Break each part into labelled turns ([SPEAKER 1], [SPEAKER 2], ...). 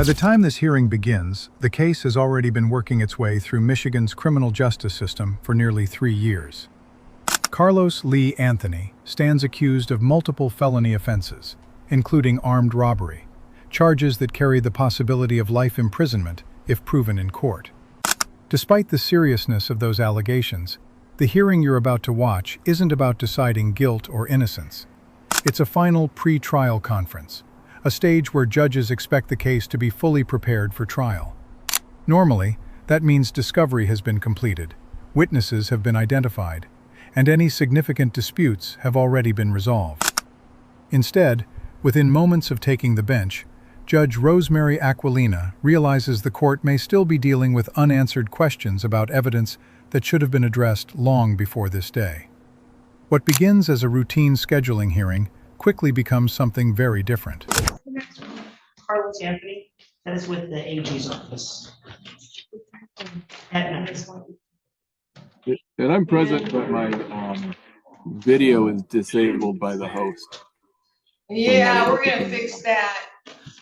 [SPEAKER 1] the time this hearing begins, the case has already been working its way through Michigan's criminal justice system for nearly 3 years. Carlos Lee Anthony stands accused of multiple felony offenses, including armed robbery, charges that carry the possibility of life imprisonment if proven in court. Despite the seriousness of those allegations, the hearing you're about to watch isn't about deciding guilt or innocence. It's a final pre-trial conference, a stage where judges expect the case to be fully prepared for trial. Normally, that means discovery has been completed, witnesses have been identified, and any significant disputes have already been resolved. Instead, within moments of taking the bench, Judge Rosemary Aquilina realizes the court may still be dealing with unanswered questions about evidence that should have been addressed long before this day. What begins as a routine scheduling hearing quickly becomes something very different.
[SPEAKER 2] Carlos Anthony, that is with the AG's office.
[SPEAKER 3] And I'm present, but my video is disabled by the host.
[SPEAKER 2] Yeah, we're gonna fix that.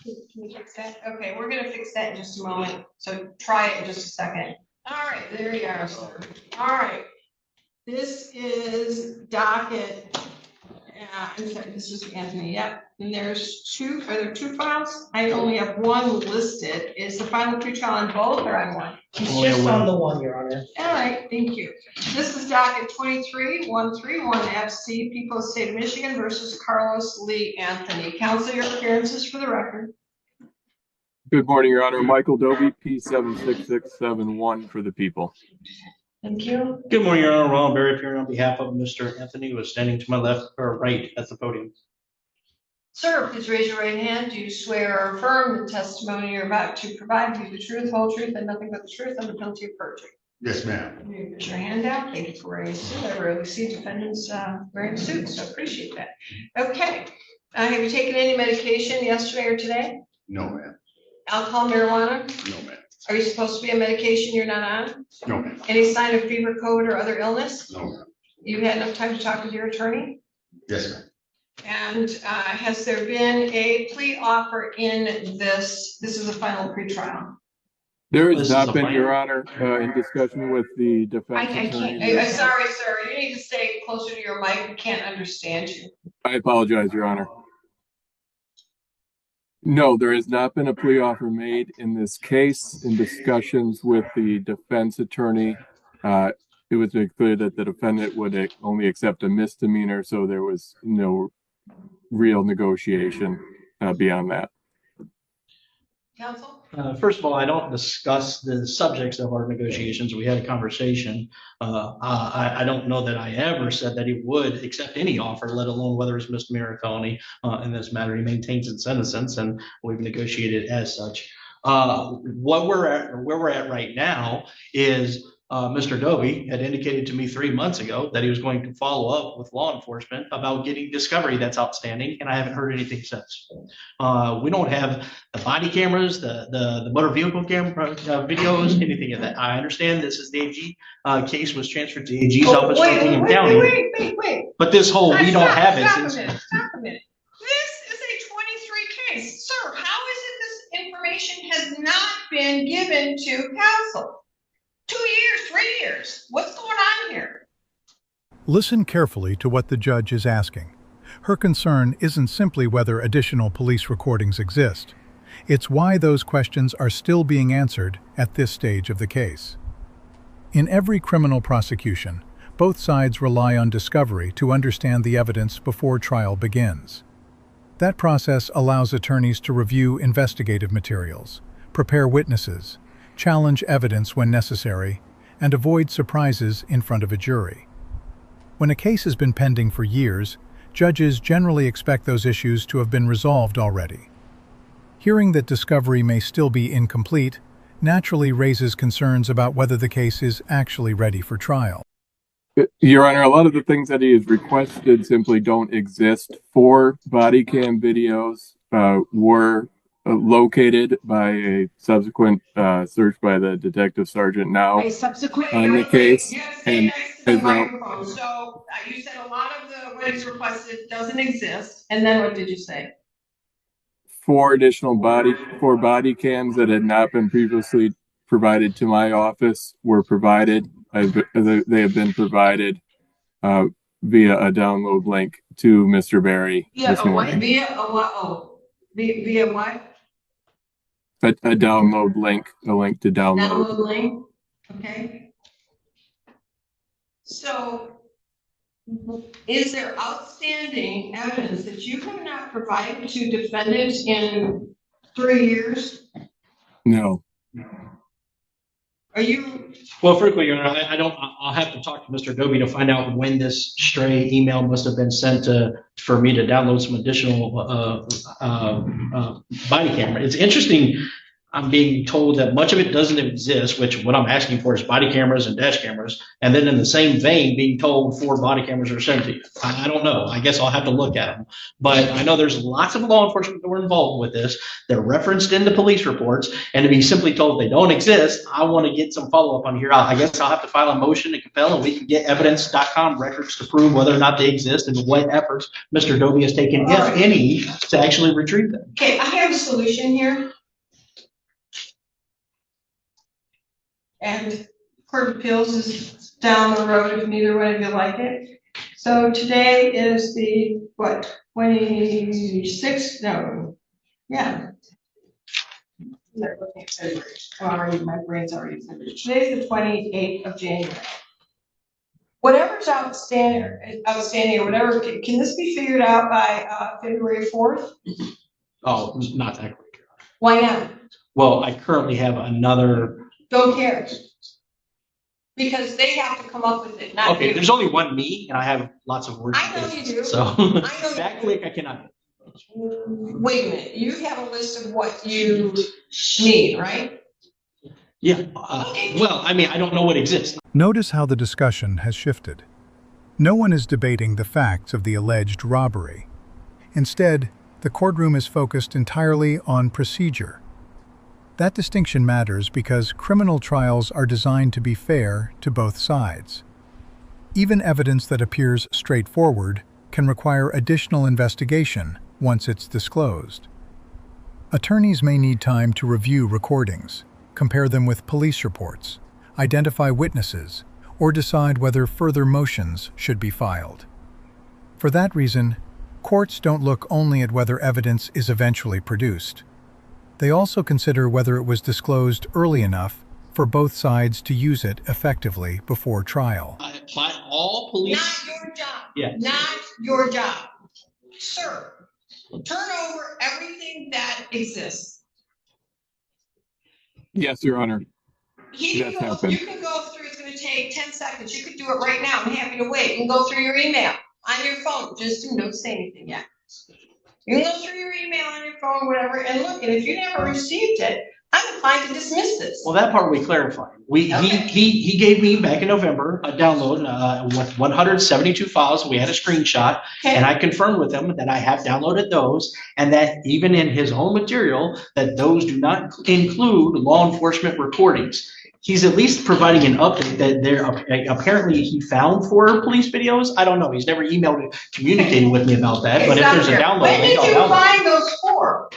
[SPEAKER 2] Can we fix that? Okay, we're gonna fix that in just a moment. So try it in just a second. All right, there you are, sir. All right. This is docket. I'm sorry, this is Anthony. Yep. And there's two. Are there two files? I only have one listed. Is the final pretrial on both or on one?
[SPEAKER 4] It's just on the one, Your Honor.
[SPEAKER 2] All right, thank you. This is docket 23131 FC, People of the State of Michigan versus Carlos Lee Anthony. Counsel, your appearances for the record.
[SPEAKER 3] Good morning, Your Honor. Michael Dobie, P76671 for the people.
[SPEAKER 2] Thank you.
[SPEAKER 4] Good morning, Your Honor. Ron Berry appearing on behalf of Mr. Anthony, who is standing to my left or right at the podium.
[SPEAKER 2] Sir, please raise your right hand. Do you swear or affirm the testimony you're about to provide you the truth, whole truth, and nothing but the truth under penalty of perjury?
[SPEAKER 5] Yes, ma'am.
[SPEAKER 2] You put your hand down. Thank you for wearing a suit. I rarely see defendants wearing suits, so I appreciate that. Okay. Have you taken any medication yesterday or today?
[SPEAKER 5] No, ma'am.
[SPEAKER 2] Alcohol, marijuana?
[SPEAKER 5] No, ma'am.
[SPEAKER 2] Are you supposed to be on medication you're not on?
[SPEAKER 5] No, ma'am.
[SPEAKER 2] Any sign of fever, COVID, or other illness?
[SPEAKER 5] No, ma'am.
[SPEAKER 2] You had enough time to talk with your attorney?
[SPEAKER 5] Yes, ma'am.
[SPEAKER 2] And has there been a plea offer in this? This is a final pretrial.
[SPEAKER 3] There has not been, Your Honor, in discussion with the defense
[SPEAKER 2] I
[SPEAKER 3] attorney.
[SPEAKER 2] can't. I'm sorry, sir. You need to stay closer to your mic. We can't understand you.
[SPEAKER 3] I apologize, Your Honor. No, there has not been a plea offer made in this case. In discussions with the defense attorney, it was made clear that the defendant would only accept a misdemeanor, so there was no real negotiation beyond that.
[SPEAKER 2] Counsel?
[SPEAKER 4] First of all, I don't discuss the subjects of our negotiations. We had a conversation. I don't know that I ever said that he would accept any offer, let alone whether it's misdemeanor or felony. In this matter, he maintains his innocence, and we've negotiated as such. Where we're at right now is Mr. Dobie had indicated to me 3 months ago that he was going to follow up with law enforcement about getting discovery that's outstanding, and I haven't heard anything since. We don't have the body cameras, the motor vehicle camera videos, anything of that. I understand this is the AG case was transferred to the AG's office from William County.
[SPEAKER 2] Wait.
[SPEAKER 4] But this whole we don't have it.
[SPEAKER 2] Stop a minute. This is a 23 case. Sir, how is it this information has not been given to counsel? 2 years, 3 years. What's going on here?
[SPEAKER 1] Listen carefully to what the judge is asking. Her concern isn't simply whether additional police recordings exist. It's why those questions are still being answered at this stage of the case. In every criminal prosecution, both sides rely on discovery to understand the evidence before trial begins. That process allows attorneys to review investigative materials, prepare witnesses, challenge evidence when necessary, and avoid surprises in front of a jury. When a case has been pending for years, judges generally expect those issues to have been resolved already. Hearing that discovery may still be incomplete naturally raises concerns about whether the case is actually ready for trial.
[SPEAKER 3] Your Honor, a lot of the things that he has requested simply don't exist. 4 body cam videos were located by a subsequent search by the detective sergeant now on the case.
[SPEAKER 2] And so you said a lot of what is requested doesn't exist. And then what did you say?
[SPEAKER 3] four body cams that had not been previously provided to my office were provided. They have been provided via a download link to Mr. Berry this morning.
[SPEAKER 2] Via a what? Oh, via what?
[SPEAKER 3] A download link, a link to download.
[SPEAKER 2] Download link. Okay. So, is there outstanding evidence that you have not provided to defendants in 3 years?
[SPEAKER 3] No.
[SPEAKER 2] Are you?
[SPEAKER 4] Well, frequently, Your Honor, I'll have to talk to Mr. Dobie to find out when this stray email must have been sent for me to download some additional body camera. It's interesting. I'm being told that much of it doesn't exist, which what I'm asking for is body cameras and dash cameras. And then in the same vein, being told 4 body cameras are sent to you. I don't know. I guess I'll have to look at them. But I know there's lots of law enforcement that were involved with this. They're referenced in the police reports. And to be simply told they don't exist, I want to get some follow-up on here. I guess I'll have to file a motion to compel, and we can get evidence.com records to prove whether or not they exist and what efforts Mr. Dobie has taken, if any, to actually retrieve them.
[SPEAKER 2] Okay, I have a solution here. And Court of Appeals is down the road if neither one of you like it. So today is the, what, 26th? No, yeah. My brain's already finished. Today's the 28th of January. Whatever's outstanding or whatever, can this be figured out by February 4th?
[SPEAKER 4] Oh, not that quick.
[SPEAKER 2] Why not?
[SPEAKER 4] Well, I currently have another.
[SPEAKER 2] Don't care. Because they have to come up with it, not
[SPEAKER 4] Okay,
[SPEAKER 2] you.
[SPEAKER 4] there's only one me, and I have lots of words.
[SPEAKER 2] I know you do.
[SPEAKER 4] So
[SPEAKER 2] I know
[SPEAKER 4] that quick, I cannot.
[SPEAKER 2] Wait a minute, you have a list of what you need, right?
[SPEAKER 4] Yeah. Well, I mean, I don't know what exists.
[SPEAKER 1] Notice how the discussion has shifted. No one is debating the facts of the alleged robbery. Instead, the courtroom is focused entirely on procedure. That distinction matters because criminal trials are designed to be fair to both sides. Even evidence that appears straightforward can require additional investigation once it's disclosed. Attorneys may need time to review recordings, compare them with police reports, identify witnesses, or decide whether further motions should be filed. For that reason, courts don't look only at whether evidence is eventually produced. They also consider whether it was disclosed early enough for both sides to use it effectively before trial.
[SPEAKER 4] By all police.
[SPEAKER 2] Not your job.
[SPEAKER 4] Yeah.
[SPEAKER 2] Not your job. Sir, turn over everything that exists.
[SPEAKER 3] Yes, Your Honor.
[SPEAKER 2] You can go through, it's going to take 10 seconds. You could do it right now. I'm happy to wait. You can go through your email on your phone. Just don't say anything yet. You can go through your email on your phone, whatever, and look. And if you never received it, I'm inclined to dismiss this.
[SPEAKER 4] Well, that part we clarified. He gave me back in November a download with 172 files. We had a screenshot,
[SPEAKER 2] Okay.
[SPEAKER 4] and I confirmed with him that I have downloaded those, and that even in his own material, that those do not include law enforcement recordings. He's at least providing an update that there apparently he found 4 police videos. I don't know. He's never emailed or communicated with me about that. But if there's a download,
[SPEAKER 2] when did you
[SPEAKER 4] I'll download.
[SPEAKER 2] find those 4?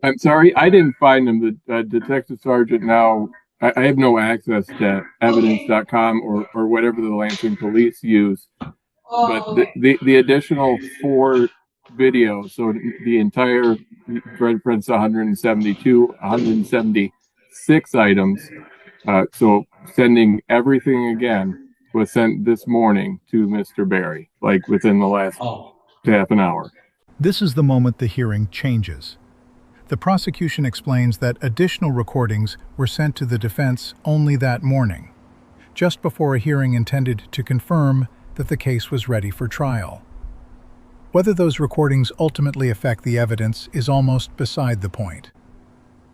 [SPEAKER 3] I'm sorry, I didn't find them. The detective sergeant now, I have no access to evidence.com or whatever the Lansing police use.
[SPEAKER 2] Oh,
[SPEAKER 3] But the additional 4 videos, so the entire reference 176 items. So sending everything again was sent this morning to Mr. Berry, like within the last half an hour.
[SPEAKER 1] This is the moment the hearing changes. The prosecution explains that additional recordings were sent to the defense only that morning, just before a hearing intended to confirm that the case was ready for trial. Whether those recordings ultimately affect the evidence is almost beside the point.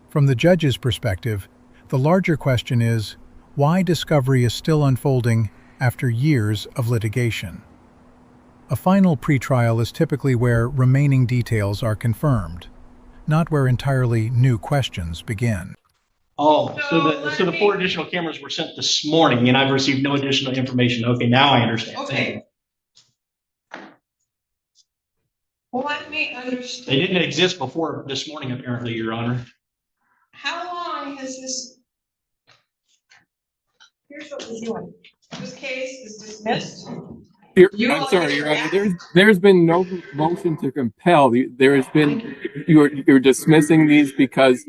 [SPEAKER 1] From the judge's perspective, the larger question is why discovery is still unfolding after years of litigation. A final pretrial is typically where remaining details are confirmed, not where entirely new questions begin.
[SPEAKER 4] So the 4 additional cameras were sent this morning, and I've received no additional information. Okay, now I understand.
[SPEAKER 2] okay. Let me
[SPEAKER 4] They
[SPEAKER 2] understand.
[SPEAKER 4] didn't exist before this morning, apparently, Your Honor.
[SPEAKER 2] How long has this? Here's what we're doing. This case is dismissed.
[SPEAKER 3] I'm sorry, Your Honor. There's been no motion to compel. There has been you're dismissing these because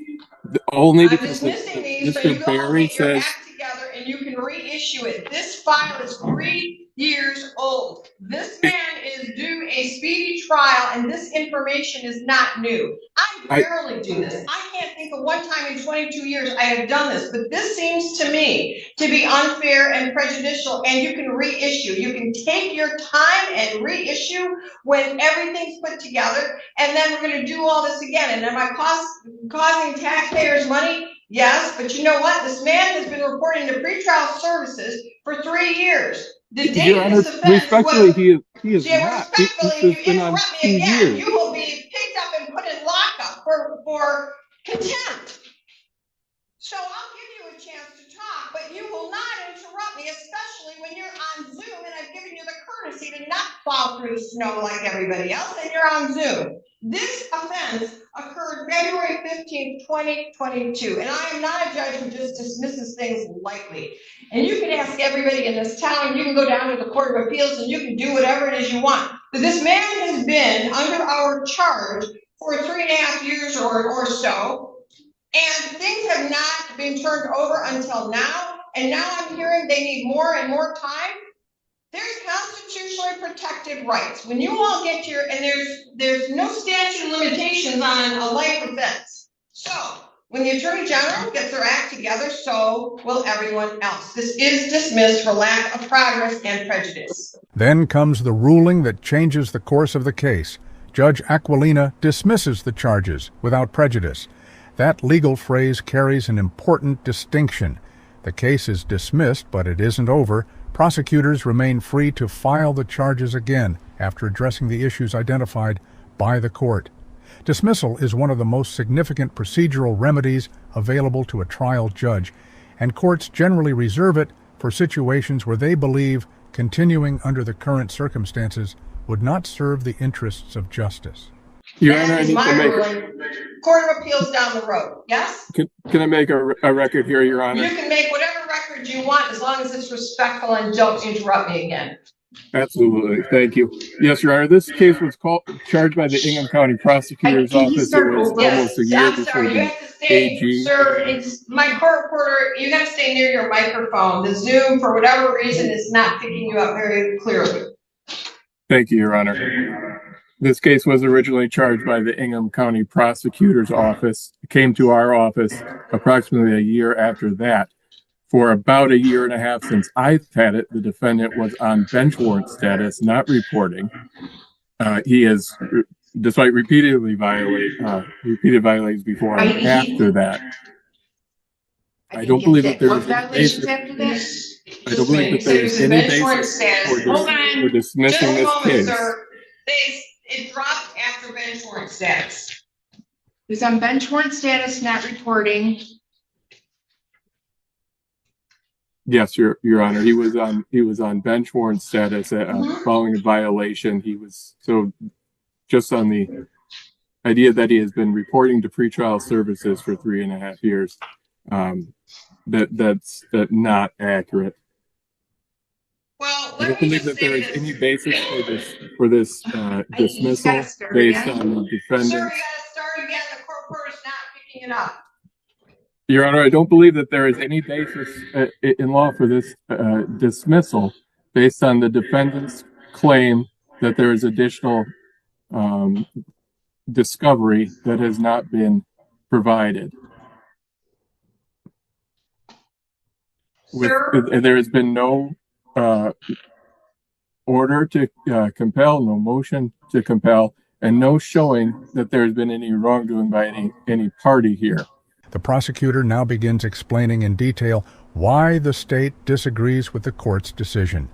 [SPEAKER 3] only
[SPEAKER 2] I'm
[SPEAKER 3] because
[SPEAKER 2] dismissing these, so you
[SPEAKER 3] Mr.
[SPEAKER 2] go
[SPEAKER 3] Barry
[SPEAKER 2] get your
[SPEAKER 3] says
[SPEAKER 2] act together and you can reissue it. This file is 3 years old. This man is due a speedy trial and this information is not new. I
[SPEAKER 3] I
[SPEAKER 2] rarely do this. I can't think of one time in 22 years I have done this, but this seems to me to be unfair and prejudicial, and you can reissue. You can take your time and reissue when everything's put together, and then we're gonna do all this again. And am I causing taxpayers money? Yes, but you know what? This man has been reporting to pretrial services for 3 years. The date
[SPEAKER 3] Your
[SPEAKER 2] of
[SPEAKER 3] Honor,
[SPEAKER 2] this offense
[SPEAKER 3] respectfully,
[SPEAKER 2] was,
[SPEAKER 3] he is
[SPEAKER 2] yeah,
[SPEAKER 3] not.
[SPEAKER 2] respectfully,
[SPEAKER 3] This
[SPEAKER 2] if
[SPEAKER 3] has
[SPEAKER 2] you
[SPEAKER 3] been on
[SPEAKER 2] interrupt
[SPEAKER 3] 2
[SPEAKER 2] me again,
[SPEAKER 3] years.
[SPEAKER 2] you will be picked up and put in lockup for contempt. So I'll give you a chance to talk, but you will not interrupt me, especially when you're on Zoom and I've given you the courtesy to not plow through the snow like everybody else and you're on Zoom. This offense occurred February 15th, 2022, and I am not a judge who just dismisses things lightly. And you can ask everybody in this town, you can go down to the Court of Appeals and you can do whatever it is you want. But this man has been under our charge for 3.5 years or so. And things have not been turned over until now. And now I'm hearing they need more and more time. There's constitutionally protected rights. When you all get your, and there's no statute of limitations on a life offense. So when the Attorney General gets their act together, so will everyone else. This is dismissed for lack of progress and prejudice.
[SPEAKER 1] Then comes the ruling that changes the course of the case. Judge Aquilina dismisses the charges without prejudice. That legal phrase carries an important distinction. The case is dismissed, but it isn't over. Prosecutors remain free to file the charges again after addressing the issues identified by the court. Dismissal is one of the most significant procedural remedies available to a trial judge, and courts generally reserve it for situations where they believe continuing under the current circumstances would not serve the interests of justice.
[SPEAKER 3] Your Honor,
[SPEAKER 2] That
[SPEAKER 3] I
[SPEAKER 2] is
[SPEAKER 3] need
[SPEAKER 2] my
[SPEAKER 3] to make.
[SPEAKER 2] ruling. Court of Appeals down the road. Yes?
[SPEAKER 3] Can I make a record here, Your Honor?
[SPEAKER 2] You can make whatever record you want as long as it's respectful and don't interrupt me again.
[SPEAKER 3] Absolutely. Thank you. Yes, Your Honor. This case was charged by the Ingham County Prosecutor's Office. It was almost a year
[SPEAKER 2] I'm
[SPEAKER 3] before
[SPEAKER 2] sorry, you
[SPEAKER 3] the
[SPEAKER 2] have to stay,
[SPEAKER 3] AG.
[SPEAKER 2] sir, it's my court reporter, you gotta stay near your microphone. The Zoom, for whatever reason, is not picking you up very clearly.
[SPEAKER 3] Thank you, Your Honor. This case was originally charged by the Ingham County Prosecutor's Office. It came to our office approximately a year after that. For about a year and a half since I've had it, the defendant was on bench warrant status, not reporting. He is, despite repeated violations before and after that. I don't believe that there is any basis. I don't believe that there is any basis for dismissing this case.
[SPEAKER 2] Sir. It dropped after bench warrant status.
[SPEAKER 6] He was on bench warrant status, not reporting.
[SPEAKER 3] Yes, Your Honor. He was on bench warrant status following a violation. He was just on the idea that he has been reporting to pretrial services for 3.5 years. That's not accurate.
[SPEAKER 2] Well,
[SPEAKER 3] I don't believe that there is any basis for this dismissal based on the defendant.
[SPEAKER 2] Sir, you gotta start again. The court reporter's not picking it up.
[SPEAKER 3] Your Honor, I don't believe that there is any basis in law for this dismissal based on the defendant's claim that there is additional discovery that has not been provided. There has been no order to compel, no motion to compel, and no showing that there has been any wrongdoing by any party here.
[SPEAKER 1] The prosecutor now begins explaining in detail why the state disagrees with the court's decision.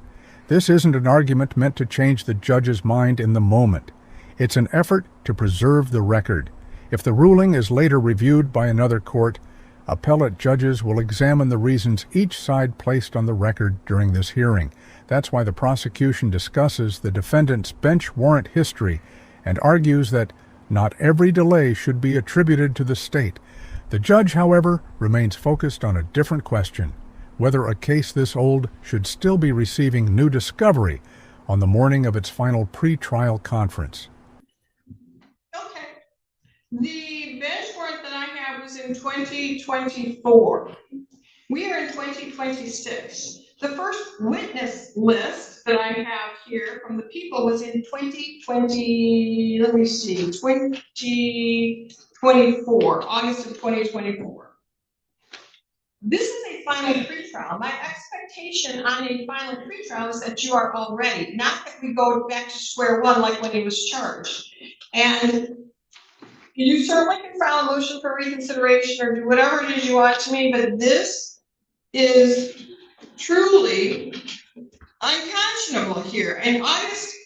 [SPEAKER 1] This isn't an argument meant to change the judge's mind in the moment. It's an effort to preserve the record. If the ruling is later reviewed by another court, appellate judges will examine the reasons each side placed on the record during this hearing. That's why the prosecution discusses the defendant's bench warrant history and argues that not every delay should be attributed to the state. The judge, however, remains focused on a different question: whether a case this old should still be receiving new discovery on the morning of its final pretrial conference.
[SPEAKER 2] Okay. The bench warrant that I have was in 2024. We are in 2026. The first witness list that I have here from the people was in 2020, let me see, 2024, August of 2024. This is a final pretrial. My expectation on a final pretrial is that you are all ready, not that we go back to square one like when he was charged. And you certainly can file a motion for reconsideration or do whatever it is you want to me, but this is truly unconscionable here. In August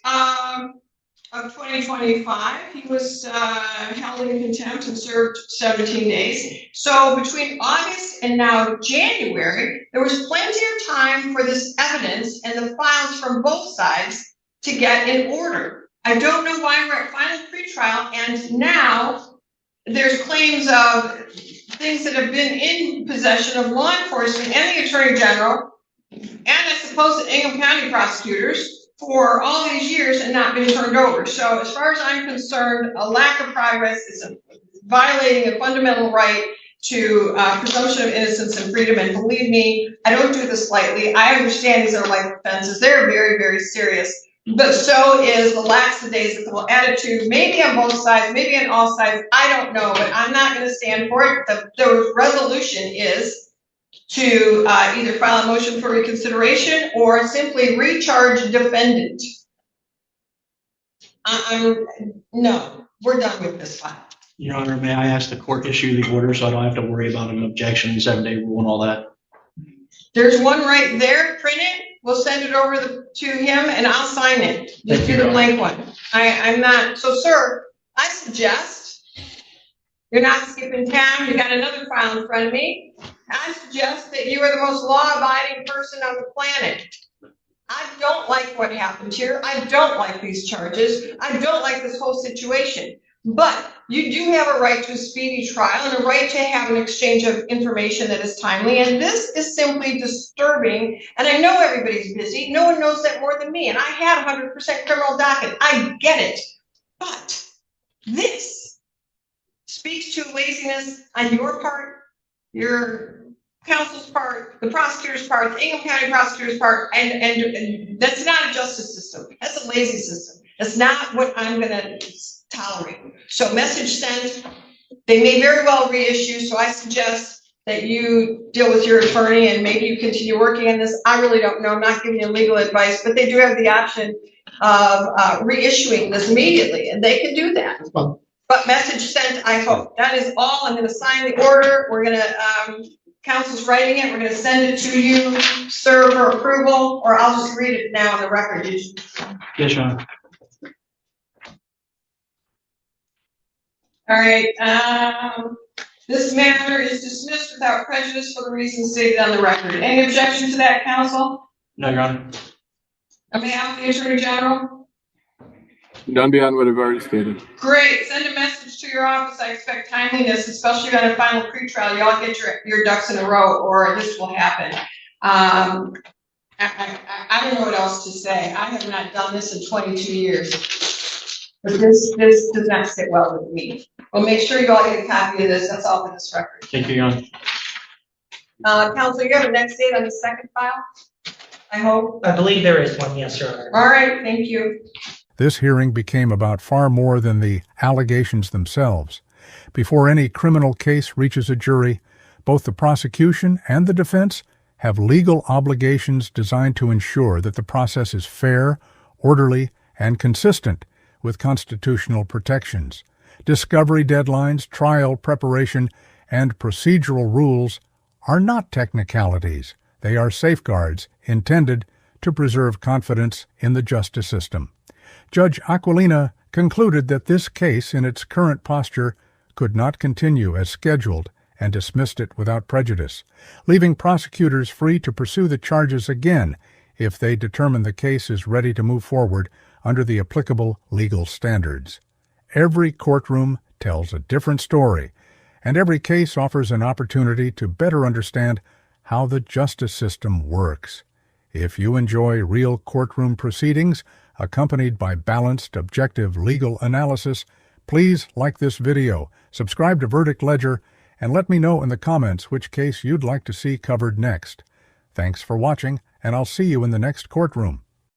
[SPEAKER 2] of 2025, he was held in contempt and served 17 days. So between August and now January, there was plenty of time for this evidence and the files from both sides to get in order. I don't know why we're at final pretrial and now there's claims of things that have been in possession of law enforcement and the Attorney General and I suppose the Ingham County prosecutors for all these years and not been turned over. So as far as I'm concerned, a lack of progress is violating a fundamental right to presumption of innocence and freedom. And believe me, I don't do this lightly. I understand these are life offenses. They're very, very serious. But so is the lackadaisical attitude, maybe on both sides, maybe on all sides. I don't know, but I'm not going to stand for it. The resolution is to either file a motion for reconsideration or simply recharge defendant. No, we're done with this file.
[SPEAKER 4] Your Honor, may I ask the court issue the order so I don't have to worry about an objection, 7-day rule and all that?
[SPEAKER 2] There's one right there, print it, we'll send it over to him and I'll sign it. Just do the blank one. I'm not, so sir, I suggest, you're not skipping town, you got another file in front of me. I suggest that you are the most law-abiding person on the planet. I don't like what happened here. I don't like these charges. I don't like this whole situation. But you do have a right to a speedy trial and a right to have an exchange of information that is timely. And this is simply disturbing. And I know everybody's busy. No one knows that more than me. And I had 100% criminal docket. I get it. But this speaks to laziness on your part, your counsel's part, the prosecutor's part, the Ingham County prosecutor's part, and that's not a justice system. That's a lazy system. That's not what I'm going to tolerate. So message sent. They may very well reissue, so I suggest that you deal with your attorney and maybe you continue working on this. I really don't know. I'm not giving you legal advice, but they do have the option of reissuing this immediately, and they can do that. But message sent, I hope. That is all. I'm going to sign the order. We're going to, counsel's writing it. We're going to send it to you, sir, for approval, or I'll just read it now on the record.
[SPEAKER 4] Yes, Your Honor.
[SPEAKER 2] All right. This matter is dismissed without prejudice for the reasons stated on the record. Any objection to that, counsel?
[SPEAKER 4] No, Your Honor.
[SPEAKER 2] On behalf of the Attorney General?
[SPEAKER 3] None beyond what I've already stated.
[SPEAKER 2] Great. Send a message to your office. I expect timeliness, especially on a final pretrial. You all get your ducks in a row or this will happen. I don't know what else to say. I have not done this in 22 years. But this does not sit well with me. Well, make sure you all get a copy of this. That's all for this record.
[SPEAKER 4] Thank you, Your Honor.
[SPEAKER 2] Counsel, you have a next date on the second file? I hope.
[SPEAKER 7] I believe there is one, yes, Your Honor.
[SPEAKER 2] All right, thank you.
[SPEAKER 1] This hearing became about far more than the allegations themselves. Before any criminal case reaches a jury, both the prosecution and the defense have legal obligations designed to ensure that the process is fair, orderly, and consistent with constitutional protections. Discovery deadlines, trial preparation, and procedural rules are not technicalities. They are safeguards intended to preserve confidence in the justice system. Judge Aquilina concluded that this case in its current posture could not continue as scheduled and dismissed it without prejudice, leaving prosecutors free to pursue the charges again if they determine the case is ready to move forward under the applicable legal standards. Every courtroom tells a different story, and every case offers an opportunity to better understand how the justice system works. If you enjoy real courtroom proceedings accompanied by balanced, objective legal analysis, please like this video, subscribe to Verdict Ledger, and let me know in the comments which case you'd like to see covered next. Thanks for watching, and I'll see you in the next courtroom.